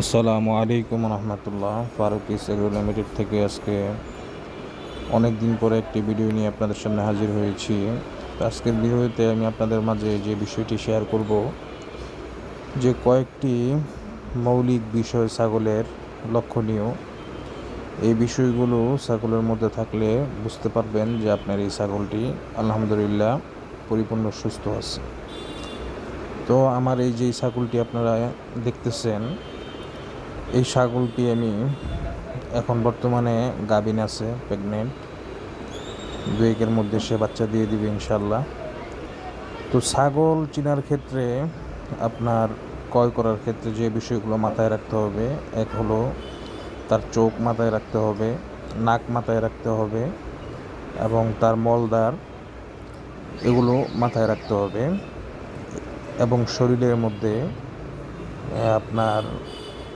আসসালামু আলাইকুম রহমতুল্লাহ। Faruk agro limited থেকে আজকে অনেক দিন পরে একটি ভিডিও নিয়ে আপনাদের সামনে হাজির হয়েছি। তো আজকের ভিডিওতে আমি আপনাদের মাঝে যে বিষয়টি শেয়ার করব, যে কয়েকটি মৌলিক বিষয় ছাগলের লক্ষণীয়, এই বিষয়গুলো ছাগলের মধ্যে থাকলে বুঝতে পারবেন যে আপনার এই ছাগলটি আলহামদুলিল্লাহ পরিপূর্ণ সুস্থ আছে। তো আমার এই যে ছাগলটি আপনারা দেখতেছেন, এই ছাগলটি আমি এখন বর্তমানে গাভিন আছে, প্রেগনেন্ট। 2 এর মধ্যে সে বাচ্চা দিয়ে দিবে ইনশাল্লাহ। তো ছাগল চেনার ক্ষেত্রে, আপনার ক্রয় করার ক্ষেত্রে যে বিষয়গুলো মাথায় রাখতে হবে, এক হলো তার চোখ মাথায় রাখতে হবে, নাক মাথায় রাখতে হবে এবং তার মলদ্বার, এগুলো মাথায় রাখতে হবে। এবং শরীরের মধ্যে আপনার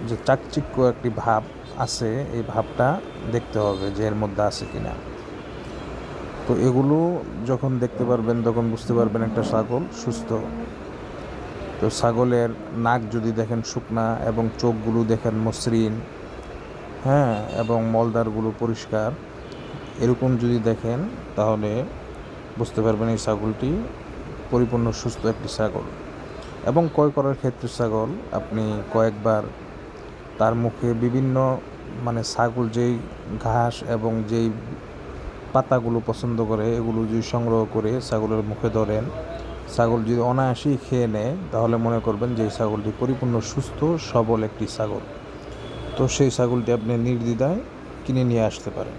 যে চাকচিক্য একটি ভাব আছে, এই ভাবটা দেখতে হবে যে এর মধ্যে আছে কিনা। তো এগুলো যখন দেখতে পারবেন তখন বুঝতে পারবেন একটা ছাগল সুস্থ। তো ছাগলের নাক যদি দেখেন শুকনা এবং চোখগুলো দেখেন মসৃণ, হ্যাঁ, এবং মলদ্বারগুলো পরিষ্কার, এরকম যদি দেখেন তাহলে বুঝতে পারবেন এই ছাগলটি পরিপূর্ণ সুস্থ একটি ছাগল। এবং ক্রয় করার ক্ষেত্রে ছাগল আপনি কয়েকবার তার মুখে বিভিন্ন, ছাগল যেই ঘাস এবং যেই পাতাগুলো পছন্দ করে, এগুলো যদি সংগ্রহ করে ছাগলের মুখে ধরেন, ছাগল যদি অনায়াসেই খেয়ে নেয়, তাহলে মনে করবেন যে এই ছাগলটি পরিপূর্ণ সুস্থ সবল একটি ছাগল। তো সেই ছাগলটি আপনি নির্দ্বিধায় কিনে নিয়ে আসতে পারেন।